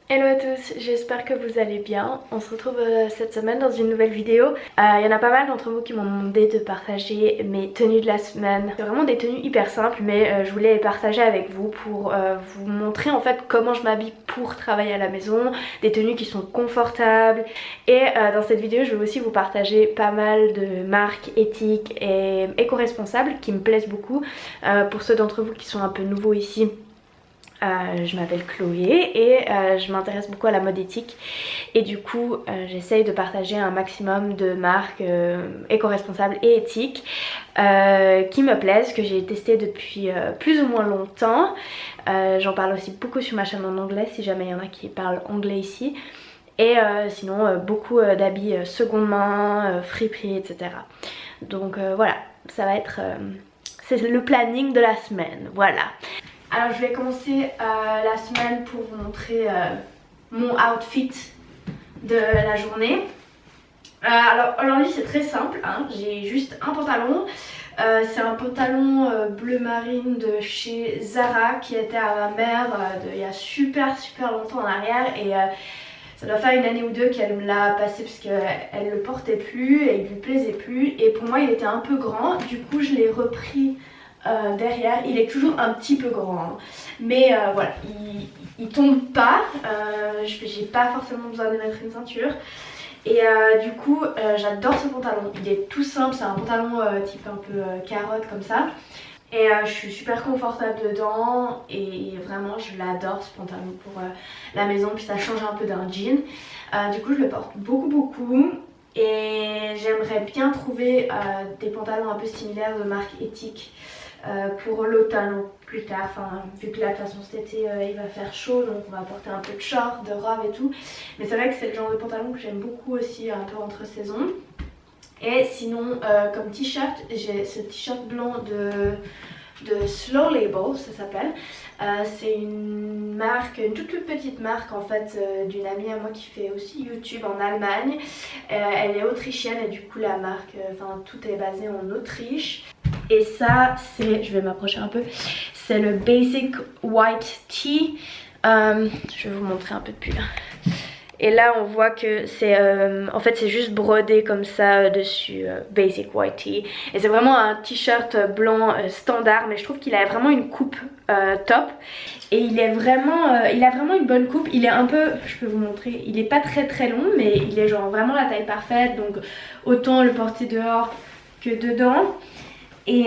Hello à tous, j'espère que vous allez bien. On se retrouve cette semaine dans une nouvelle vidéo. Il y en a pas mal d'entre vous qui m'ont demandé de partager mes tenues de la semaine. C'est vraiment des tenues hyper simples, mais je voulais les partager avec vous pour vous montrer en fait comment je m'habille pour travailler à la maison. Des tenues qui sont confortables. Et dans cette vidéo je vais aussi vous partager pas mal de marques éthiques et éco-responsables qui me plaisent beaucoup. Pour ceux d'entre vous qui sont un peu nouveaux ici, je m'appelle Chloé et je m'intéresse beaucoup à la mode éthique et du coup j'essaye de partager un maximum de marques éco-responsables et éthiques qui me plaisent, que j'ai testé depuis plus ou moins longtemps. J'en parle aussi beaucoup sur ma chaîne en anglais si jamais il y en a qui parlent anglais ici. Et sinon beaucoup d'habits seconde main, friperie, etc. Donc voilà, ça va être c'est le planning de la semaine, voilà. Alors je vais commencer la semaine pour vous montrer mon outfit de la journée. Alors aujourd'hui c'est très simple, hein. J'ai juste un pantalon. C'est un pantalon bleu marine de chez Zara qui était à ma mère il y a super longtemps en arrière et ça doit faire une année ou deux qu'elle me l'a passé parce qu'elle le portait plus et il lui plaisait plus. Et pour moi il était un peu grand, du coup je l'ai repris derrière. Il est toujours un petit peu grand, hein. Mais voilà, il tombe pas. J'ai pas forcément besoin de mettre une ceinture. Et du coup j'adore ce pantalon. Il est tout simple, c'est un pantalon type un peu carotte comme ça. Et je suis super confortable dedans et vraiment je l'adore ce pantalon pour la maison, puis ça change un peu d'un jean. Du coup je le porte beaucoup et j'aimerais bien trouver des pantalons un peu similaires de marque éthique pour l'automne plus tard. Enfin, vu que là de toute façon cet été il va faire chaud, donc on va porter un peu de short, de robe et tout. Mais c'est vrai que c'est le genre de pantalon que j'aime beaucoup aussi, un peu entre saisons. Et sinon comme t-shirt, j'ai ce t-shirt blanc de Slow Label, ça s'appelle. C'est une marque, une toute petite marque en fait d'une amie à moi qui fait aussi YouTube en Allemagne. Elle est autrichienne et du coup la marque, enfin tout est basé en Autriche. Et ça c'est, je vais m'approcher un peu, c'est le Basic White Tee. Je vais vous montrer un peu de pull. Et là on voit que c'est en fait c'est juste brodé comme ça dessus, Basic White Tee. Et c'est vraiment un t-shirt blanc standard, mais je trouve qu'il a vraiment une coupe top. Et il est vraiment, il a vraiment une bonne coupe. Il est un peu, je peux vous montrer, il est pas très long, mais il est genre vraiment la taille parfaite. Donc autant le porter dehors que dedans. Et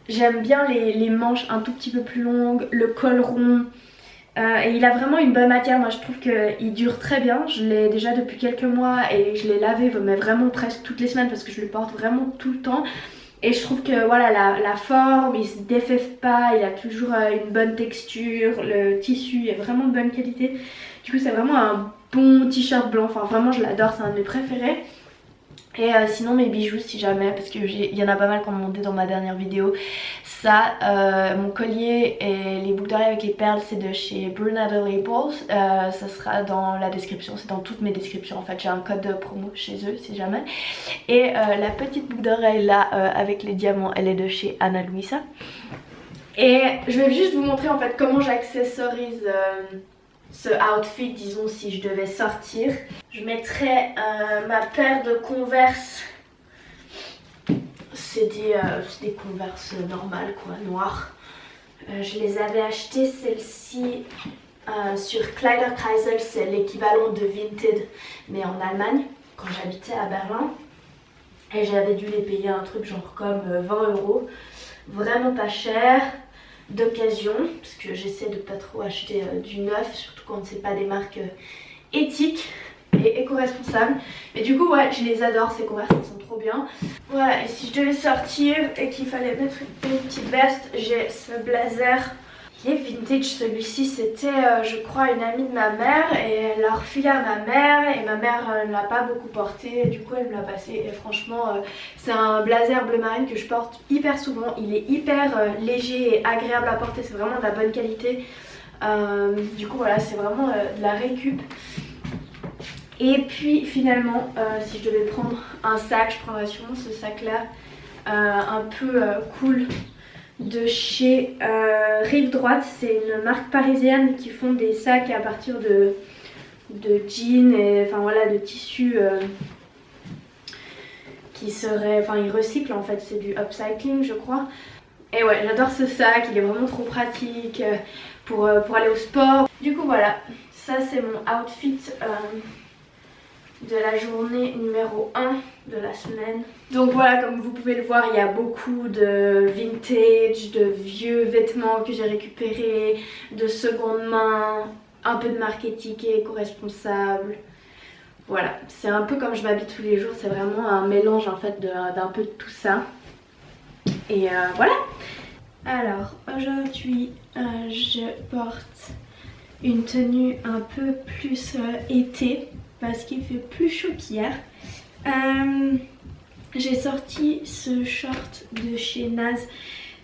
j'aime bien les manches un tout petit peu plus longues, le col rond. Et il a vraiment une bonne matière, moi je trouve qu'il dure très bien. Je l'ai déjà depuis quelques mois et je l'ai lavé mais vraiment presque toutes les semaines parce que je le porte vraiment tout le temps. Et je trouve que voilà, la forme, il se défait pas, il a toujours une bonne texture, le tissu est vraiment de bonne qualité. Du coup c'est vraiment un bon t-shirt blanc, enfin vraiment je l'adore, c'est un de mes préférés. Et sinon mes bijoux si jamais, parce qu'il y en a pas mal qui ont demandé dans ma dernière vidéo. Ça, mon collier et les boucles d'oreilles avec les perles c'est de chez Brunetta Labels. Ça sera dans la description, c'est dans toutes mes descriptions en fait. J'ai un code de promo chez eux si jamais. Et la petite boucle d'oreille là avec les diamants, elle est de chez Ana Luisa. Et je vais juste vous montrer en fait comment j'accessorise ce outfit, disons si je devais sortir. Je mettrais ma paire de Converse. C'est des Converse normales quoi, noires. Je les avais achetées celles-ci sur Kleiderkreisel, c'est l'équivalent de Vinted mais en Allemagne quand j'habitais à Berlin. Et j'avais dû les payer un truc genre comme 20 €. Vraiment pas cher, d'occasion, parce que j'essaie de pas trop acheter du neuf, surtout quand c'est pas des marques éthiques et éco-responsables. Mais du coup ouais, je les adore ces Converse, elles sont trop bien. Voilà, et si je devais sortir et qu'il fallait mettre une petite veste, j'ai ce blazer. Il est vintage celui-ci, c'était je crois une amie de ma mère et elle l'a refilé à ma mère et ma mère ne l'a pas beaucoup porté et du coup elle me l'a passé et franchement c'est un blazer bleu marine que je porte hyper souvent. Il est hyper léger et agréable à porter, c'est vraiment de la bonne qualité. Du coup voilà, c'est vraiment de la récup. Et puis finalement si je devais prendre un sac, je prendrais sûrement ce sac là un peu cool de chez Rive Droite. C'est une marque parisienne qui font des sacs à partir de jeans et enfin voilà de tissus qui seraient, enfin ils recyclent en fait, c'est du upcycling je crois. Et ouais, j'adore ce sac, il est vraiment trop pratique pour aller au sport. Du coup voilà, ça c'est mon outfit de la journée numéro 1 de la semaine. Donc voilà, comme vous pouvez le voir, il y a beaucoup de vintage, de vieux vêtements que j'ai récupérés, de seconde main, un peu de marque étiquée, éco-responsable. Voilà, c'est un peu comme je m'habille tous les jours, c'est vraiment un mélange en fait d'un peu de tout ça. Et voilà. Alors aujourd'hui je porte une tenue un peu plus été parce qu'il fait plus chaud qu'hier. J'ai sorti ce short de chez Naz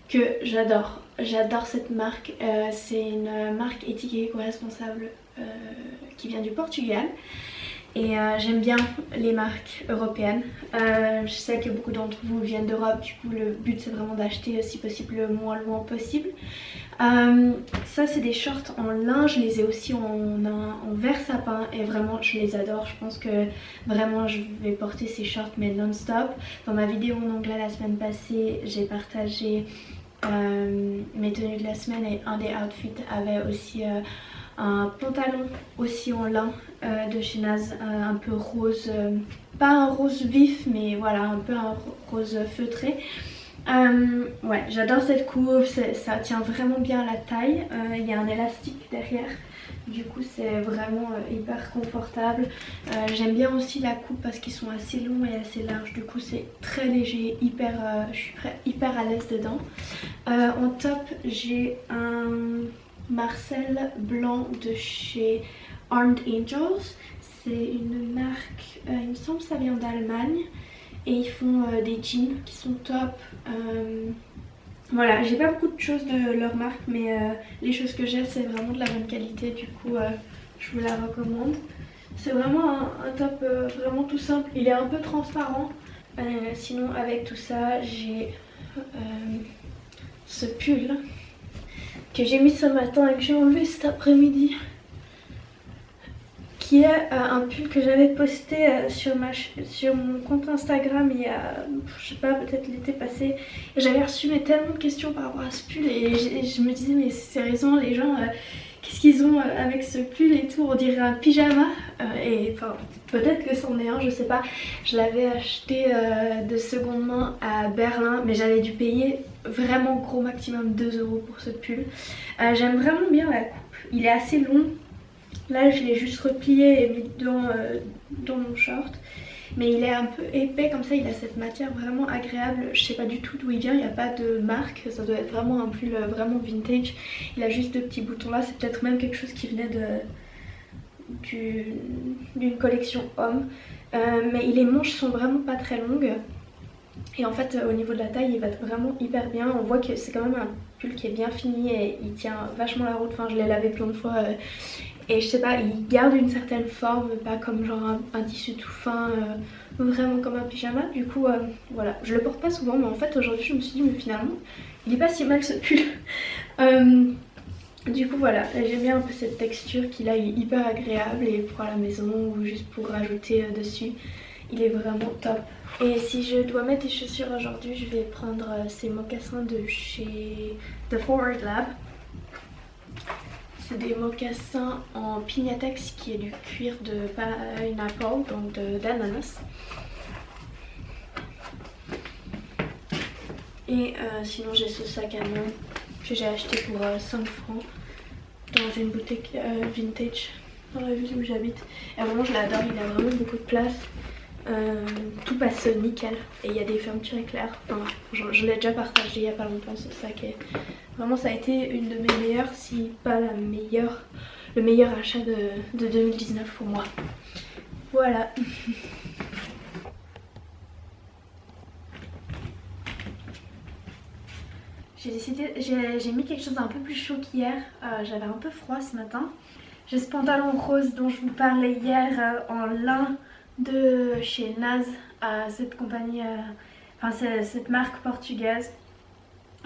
que j'adore. J'adore cette marque. C'est une marque éthiquée éco-responsable qui vient du Portugal. Et j'aime bien les marques européennes. Je sais que beaucoup d'entre vous viennent d'Europe, du coup le but c'est vraiment d'acheter si possible le moins loin possible. Ça c'est des shorts en lin, je les ai aussi en vert sapin et vraiment je les adore. Je pense que vraiment je vais porter ces shorts mais non-stop. Dans ma vidéo en anglais la semaine passée j'ai partagé mes tenues de la semaine et un des outfits avait aussi un pantalon aussi en lin de chez Naz, un peu rose, pas un rose vif mais voilà un peu un rose feutré. Ouais, j'adore cette coupe, ça tient vraiment bien à la taille, il y a un élastique derrière, du coup c'est vraiment hyper confortable. J'aime bien aussi la coupe parce qu'ils sont assez longs et assez larges, du coup c'est très léger, je suis hyper à l'aise dedans. En top j'ai un Marcel blanc de chez Armed Angels, c'est une marque, il me semble que ça vient d'Allemagne. Et ils font des jeans qui sont top. Voilà, j'ai pas beaucoup de choses de leur marque, mais les choses que j'ai c'est vraiment de la bonne qualité, du coup je vous la recommande. C'est vraiment un top vraiment tout simple, il est un peu transparent. Sinon avec tout ça j'ai ce pull que j'ai mis ce matin et que j'ai enlevé cet après-midi, qui est un pull que j'avais posté sur mon compte Instagram il y a, je sais pas, peut-être l'été passé. J'avais reçu tellement de questions par rapport à ce pull et je me disais mais c'est sérieusement les gens, qu'est-ce qu'ils ont avec ce pull et tout, on dirait un pyjama. Et enfin peut-être que c'en est un, je sais pas. Je l'avais acheté de seconde main à Berlin mais j'avais dû payer vraiment gros maximum 2 € pour ce pull. J'aime vraiment bien la coupe, il est assez long. Là je l'ai juste replié et mis dans mon short. Mais il est un peu épais comme ça, il a cette matière vraiment agréable. Je sais pas du tout d'où il vient, il n'y a pas de marque. Ça doit être vraiment un pull vraiment vintage. Il a juste 2 petits boutons là, c'est peut-être même quelque chose qui venait d'une collection homme. Mais les manches sont vraiment pas très longues. Et en fait au niveau de la taille il va vraiment hyper bien. On voit que c'est quand même un pull qui est bien fini et il tient vachement la route. Enfin je l'ai lavé plein de fois. Et je sais pas, il garde une certaine forme, pas comme genre un tissu tout fin, vraiment comme un pyjama. Du coup voilà, je le porte pas souvent mais en fait aujourd'hui je me suis dit mais finalement il est pas si mal ce pull. Du coup voilà, j'aime bien un peu cette texture qui là il est hyper agréable et pour à la maison ou juste pour rajouter dessus, il est vraiment top. Et si je dois mettre des chaussures aujourd'hui, je vais prendre ces mocassins de chez The Forward Lab. C'est des mocassins en Piñatex qui est du cuir de pineapple, donc d'ananas. Et sinon j'ai ce sac à main que j'ai acheté pour 5 francs dans une boutique vintage dans la ville où j'habite. Et vraiment je l'adore, il a vraiment beaucoup de place. Tout passe nickel et il y a des fermetures éclairs. Enfin, je l'ai déjà partagé il y a pas longtemps ce sac et vraiment ça a été une de mes meilleures, si pas la meilleure, le meilleur achat de 2019 pour moi. Voilà. J'ai mis quelque chose d'un peu plus chaud qu'hier. J'avais un peu froid ce matin. J'ai ce pantalon rose dont je vous parlais hier en lin de chez Naz, cette compagnie, enfin cette marque portugaise.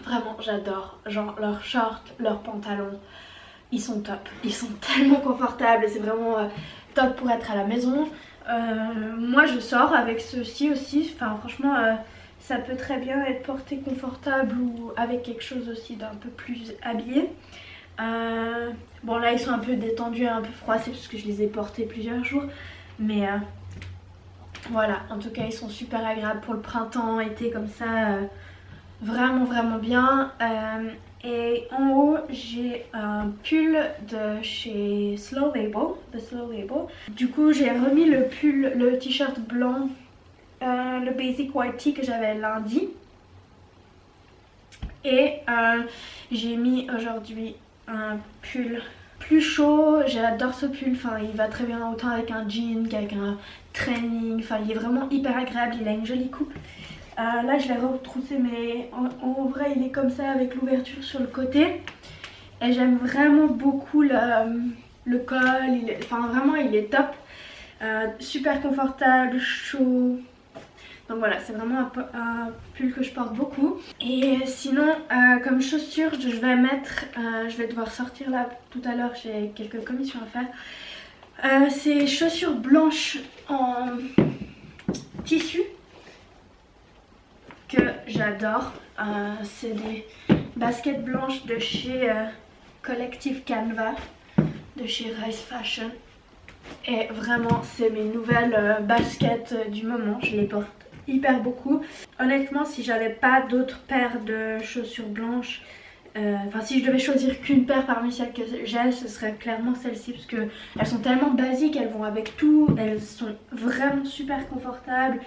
Vraiment j'adore, genre leurs shorts, leurs pantalons, ils sont top, ils sont tellement confortables, c'est vraiment top pour être à la maison. Moi je sors avec ceux-ci aussi, enfin franchement ça peut très bien être porté confortable ou avec quelque chose aussi d'un peu plus habillé. Bon là ils sont un peu détendus, un peu froissés parce que je les ai portés plusieurs jours, mais voilà, en tout cas ils sont super agréables pour le printemps, été comme ça, vraiment bien. Et en haut j'ai un pull de chez Slow Label, de Slow Label. Du coup j'ai remis le pull, le t-shirt blanc, le basic white tee que j'avais lundi. Et j'ai mis aujourd'hui un pull plus chaud, j'adore ce pull, enfin il va très bien autant avec un jean qu'avec un training, enfin il est vraiment hyper agréable, il a une jolie coupe. Là je l'ai retroussé mais en vrai il est comme ça avec l'ouverture sur le côté. Et j'aime vraiment beaucoup le col, enfin vraiment il est top, super confortable, chaud. Donc voilà, c'est vraiment un pull que je porte beaucoup. Et sinon, comme chaussures, je vais mettre, je vais devoir sortir là tout à l'heure, j'ai quelques commissions à faire. Ces chaussures blanches en tissu que j'adore. C'est des baskets blanches de chez Collective Canva, de chez Rise Fashion. Et vraiment, c'est mes nouvelles baskets du moment, je les porte hyper beaucoup. Honnêtement, si j'avais pas d'autres paires de chaussures blanches, enfin si je devais choisir qu'une paire parmi celles que j'ai, ce serait clairement celle-ci parce que elles sont tellement basiques, elles vont avec tout, elles sont vraiment super confortables,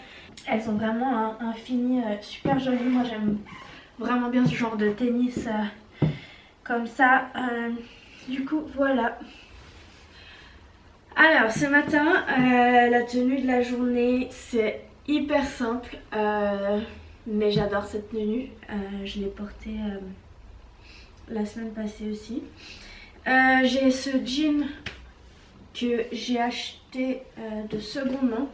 elles ont vraiment un fini super joli. Moi j'aime vraiment bien ce genre de tennis comme ça. Du coup voilà. Alors ce matin, la tenue de la journée c'est hyper simple, mais j'adore cette tenue. Je l'ai portée la semaine passée aussi. J'ai ce jean que j'ai acheté de seconde main.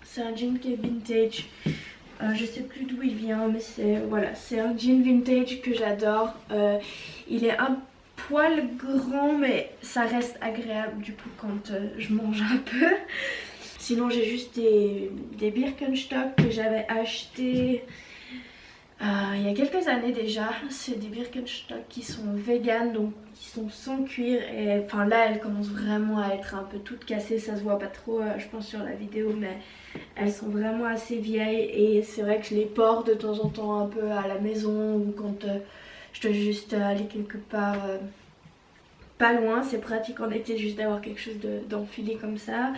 C'est un jean qui est vintage. Je sais plus d'où il vient, mais c'est un jean vintage que j'adore. Il est un poil grand, mais ça reste agréable du coup quand je mange un peu. Sinon j'ai juste des Birkenstock que j'avais achetés il y a quelques années déjà. C'est des Birkenstock qui sont vegan, donc qui sont sans cuir. Et enfin là elles commencent vraiment à être un peu toutes cassées, ça se voit pas trop je pense sur la vidéo, mais elles sont vraiment assez vieilles. Et c'est vrai que je les porte de temps en temps un peu à la maison ou quand je dois juste aller quelque part pas loin. C'est pratique en été juste d'avoir quelque chose d'enfilé comme ça.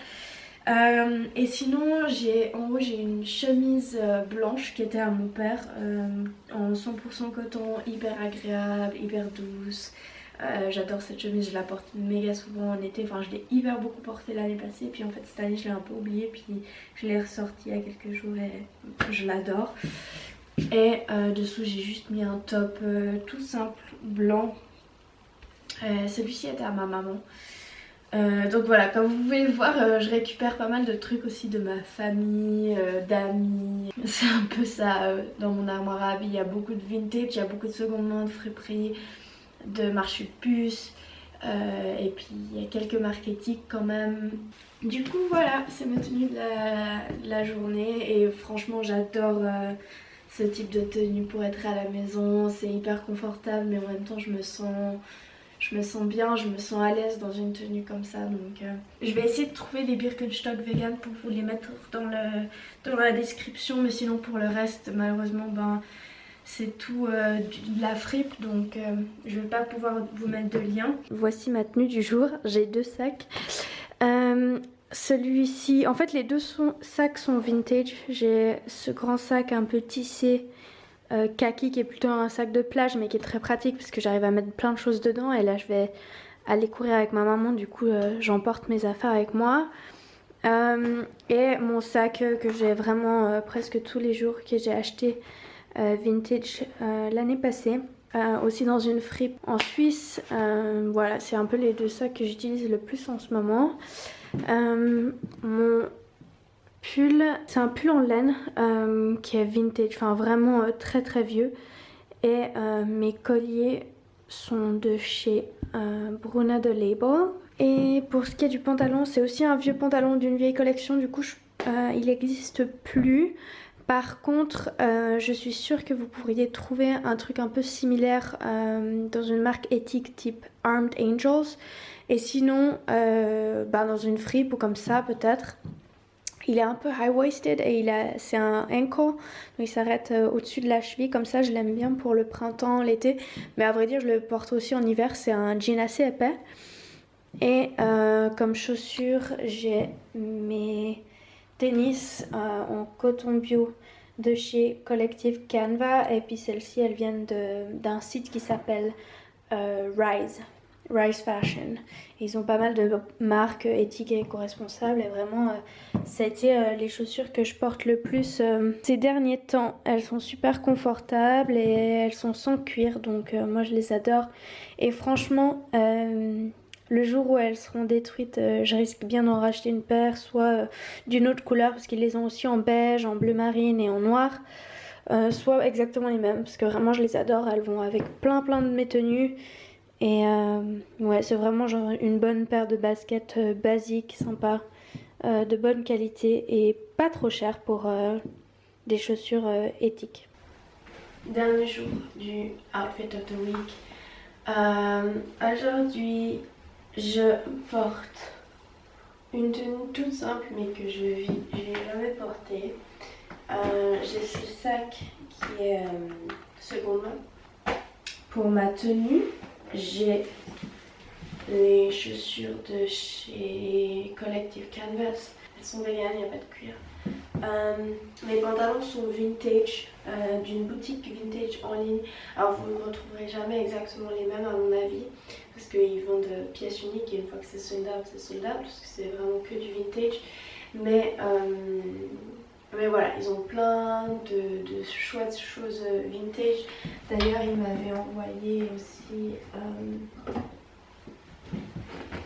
Et sinon en haut j'ai une chemise blanche qui était à mon père en 100% coton, hyper agréable, hyper douce. J'adore cette chemise, je la porte méga souvent en été, enfin je l'ai hyper beaucoup portée l'année passée, puis en fait cette année je l'ai un peu oubliée, puis je l'ai ressortie il y a quelques jours et je l'adore. Et dessous j'ai juste mis un top tout simple blanc. Celui-ci était à ma maman. Donc voilà, comme vous pouvez le voir, je récupère pas mal de trucs aussi de ma famille, d'amis. C'est un peu ça dans mon armoire à habits. Il y a beaucoup de vintage, il y a beaucoup de seconde main, de friperie, de marché de puces. Et puis il y a quelques marques éthiques quand même. Du coup voilà, c'est ma tenue de la journée. Et franchement j'adore ce type de tenue pour être à la maison. C'est hyper confortable mais en même temps je me sens bien, je me sens à l'aise dans une tenue comme ça. Donc je vais essayer de trouver des Birkenstock vegan pour vous les mettre dans la description. Mais sinon pour le reste malheureusement c'est tout de la fripe. Donc je vais pas pouvoir vous mettre de lien. Voici ma tenue du jour, j'ai deux sacs. Celui-ci, en fait les deux sacs sont vintage. J'ai ce grand sac un peu tissé kaki qui est plutôt un sac de plage mais qui est très pratique parce que j'arrive à mettre plein de choses dedans. Et là je vais aller courir avec ma maman, du coup j'emporte mes affaires avec moi. Et mon sac que j'ai vraiment presque tous les jours, que j'ai acheté vintage l'année passée, aussi dans une fripe en Suisse. Voilà, c'est un peu les deux sacs que j'utilise le plus en ce moment. Mon pull, c'est un pull en laine qui est vintage, enfin vraiment très vieux. Et mes colliers sont de chez Bruna de Label. Et pour ce qui est du pantalon, c'est aussi un vieux pantalon d'une vieille collection, du coup il n'existe plus. Par contre, je suis sûre que vous pourriez trouver un truc un peu similaire dans une marque éthique type Armed Angels. Et sinon, dans une fripe ou comme ça peut-être. Il est un peu high-waisted et c'est un ankle, donc il s'arrête au-dessus de la cheville. Comme ça, je l'aime bien pour le printemps, l'été. Mais à vrai dire, je le porte aussi en hiver. C'est un jean assez épais. Et comme chaussures, j'ai mes tennis en coton bio de chez Collective Canva. Et puis celles-ci, elles viennent d'un site qui s'appelle Rise Fashion. Ils ont pas mal de marques éthiques et éco-responsables et vraiment ça a été les chaussures que je porte le plus ces derniers temps. Elles sont super confortables et elles sont sans cuir, donc moi je les adore. Et franchement, le jour où elles seront détruites, je risque bien d'en racheter une paire, soit d'une autre couleur parce qu'ils les ont aussi en beige, en bleu marine et en noir. Soit exactement les mêmes parce que vraiment je les adore. Elles vont avec plein de mes tenues. Et ouais, c'est vraiment genre une bonne paire de baskets basiques, sympa, de bonne qualité et pas trop cher pour des chaussures éthiques. Dernier jour du Outfit of the Week. Aujourd'hui, je porte une tenue toute simple mais que je n'ai jamais portée. J'ai ce sac qui est seconde main. Pour ma tenue, j'ai les chaussures de chez Collective Canvas. Elles sont véganes, il n'y a pas de cuir. Mes pantalons sont vintage, d'une boutique vintage en ligne. Alors vous ne retrouverez jamais exactement les mêmes à mon avis, parce qu'ils vendent pièces uniques et une fois que c'est sold out, c'est sold out, parce que c'est vraiment que du vintage. Mais voilà, ils ont plein de chouettes choses vintage. D'ailleurs, ils m'avaient envoyé aussi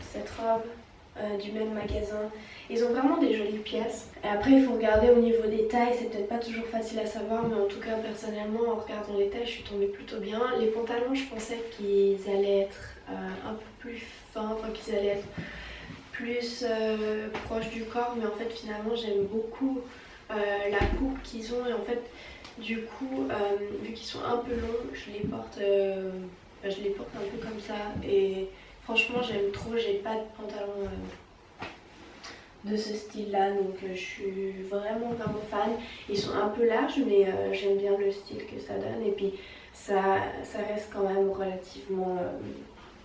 cette robe du même magasin. Ils ont vraiment des jolies pièces. Et après, il faut regarder au niveau des tailles. C'est peut-être pas toujours facile à savoir, mais en tout cas, personnellement, en regardant les tailles, je suis tombée plutôt bien. Les pantalons, je pensais qu'ils allaient être un peu plus fins, enfin qu'ils allaient être plus proches du corps, mais en fait, finalement, j'aime beaucoup la coupe qu'ils ont et en fait du coup vu qu'ils sont un peu longs je les porte un peu comme ça et franchement j'aime trop. J'ai pas de pantalon de ce style là, donc je suis vraiment fan. Ils sont un peu larges mais j'aime bien le style que ça donne et puis ça reste quand même relativement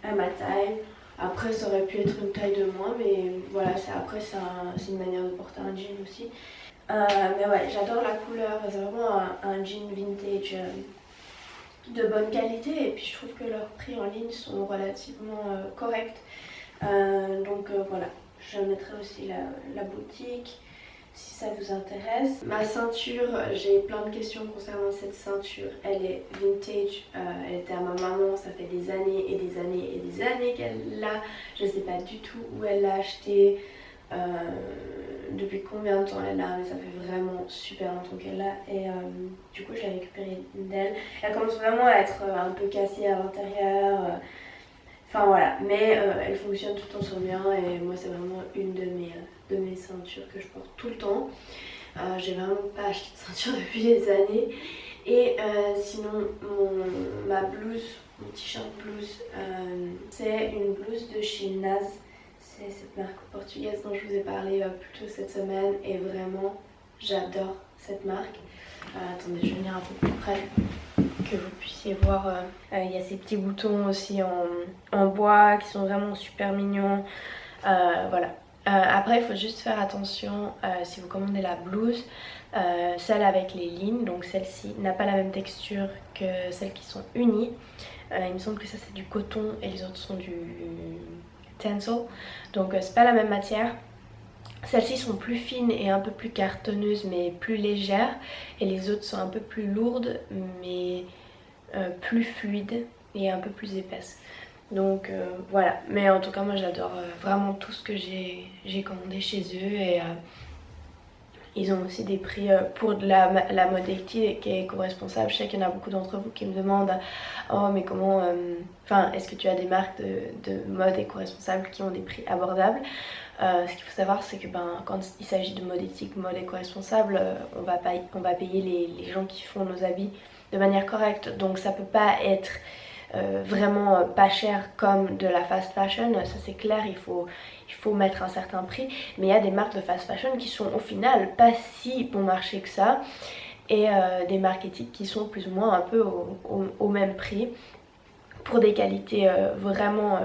à ma taille. Après ça aurait pu être une taille de moins mais voilà, c'est une manière de porter un jean aussi. Mais ouais, j'adore la couleur, c'est vraiment un jean vintage de bonne qualité et puis je trouve que leurs prix en ligne sont relativement corrects. Donc voilà, je mettrai aussi la boutique si ça vous intéresse. Ma ceinture, j'ai plein de questions concernant cette ceinture. Elle est vintage, elle était à ma maman, ça fait des années et des années et des années qu'elle l'a. Je sais pas du tout où elle l'a achetée. Depuis combien de temps elle l'a, mais ça fait vraiment super longtemps qu'elle l'a et du coup j'ai récupéré une d'elle. Elle commence vraiment à être un peu cassée à l'intérieur, enfin voilà, mais elle fonctionne tout le temps sur bien et moi c'est vraiment une de mes ceintures que je porte tout le temps. J'ai vraiment pas acheté de ceinture depuis des années et sinon ma blouse, mon t-shirt blouse, c'est une blouse de chez Naz. C'est cette marque portugaise dont je vous ai parlé plus tôt cette semaine et vraiment j'adore cette marque. Attendez, je vais venir un peu plus près que vous puissiez voir. Il y a ces petits boutons aussi en bois qui sont vraiment super mignons. Voilà. Après il faut juste faire attention si vous commandez la blouse, celle avec les lignes, donc celle-ci n'a pas la même texture que celles qui sont unies. Il me semble que ça c'est du coton et les autres sont du tencel, donc c'est pas la même matière. Celles-ci sont plus fines et un peu plus cartonneuses mais plus légères et les autres sont un peu plus lourdes mais plus fluides et un peu plus épaisses. Donc voilà, mais en tout cas moi j'adore vraiment tout ce que j'ai commandé chez eux Ils ont aussi des prix pour de la mode éthique qui est éco-responsable. Je sais qu'il y en a beaucoup d'entre vous qui me demandent oh mais comment, est-ce que tu as des marques de mode éco-responsable qui ont des prix abordables. Ce qu'il faut savoir c'est que quand il s'agit de mode éthique, mode éco-responsable, on va payer les gens qui font nos habits de manière correcte. Donc ça peut pas être vraiment pas cher comme de la fast fashion, ça c'est clair, il faut mettre un certain prix, mais il y a des marques de fast fashion qui sont au final pas si bon marché que ça, et des marques éthiques qui sont plus ou moins un peu au même prix, pour des qualités vraiment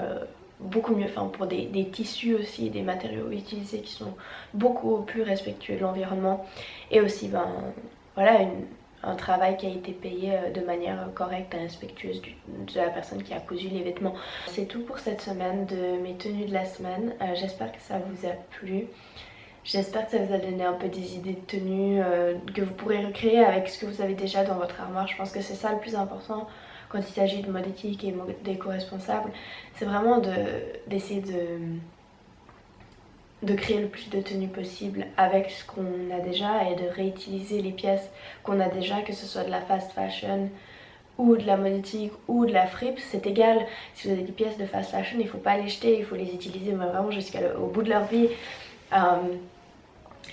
beaucoup mieux, pour des tissus aussi, des matériaux utilisés qui sont beaucoup plus respectueux de l'environnement, et aussi voilà un travail qui a été payé de manière correcte et respectueuse de la personne qui a cousu les vêtements. C'est tout pour cette semaine de mes tenues de la semaine. J'espère que ça vous a plu. J'espère que ça vous a donné un peu des idées de tenues que vous pourrez recréer avec ce que vous avez déjà dans votre armoire. Je pense que c'est ça le plus important quand il s'agit de mode éthique et mode éco-responsable. C'est vraiment d'essayer de créer le plus de tenues possible avec ce qu'on a déjà et de réutiliser les pièces qu'on a déjà, que ce soit de la fast fashion ou de la mode éthique ou de la fripe, c'est égal. Si vous avez des pièces de fast fashion, il ne faut pas les jeter, il faut les utiliser vraiment jusqu'au bout de leur vie.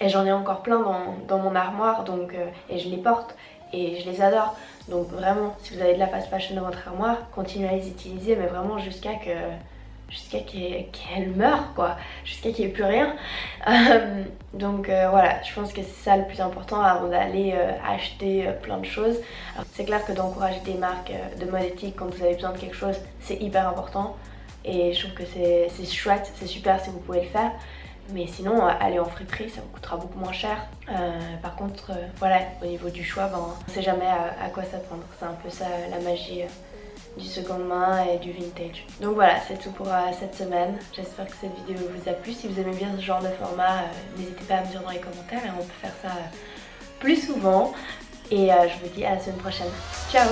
Et j'en ai encore plein dans mon armoire, donc, et je les porte et je les adore. Donc vraiment, si vous avez de la fast fashion dans votre armoire, continuez à les utiliser, mais vraiment jusqu'à qu'elle meure quoi, jusqu'à qu'il n'y ait plus rien. Donc voilà, je pense que c'est ça le plus important avant d'aller acheter plein de choses. C'est clair que d'encourager des marques de mode éthique quand vous avez besoin de quelque chose, c'est hyper important, et je trouve que c'est chouette, c'est super si vous pouvez le faire. Mais sinon, aller en friperie, ça vous coûtera beaucoup moins cher. Par contre, voilà, au niveau du choix, on ne sait jamais à quoi s'attendre. C'est un peu ça la magie du seconde main et du vintage. Donc voilà, c'est tout pour cette semaine. J'espère que cette vidéo vous a plu. Si vous aimez bien ce genre de format, n'hésitez pas à me dire dans les commentaires et on peut faire ça plus souvent. Et je vous dis à la semaine prochaine. Ciao!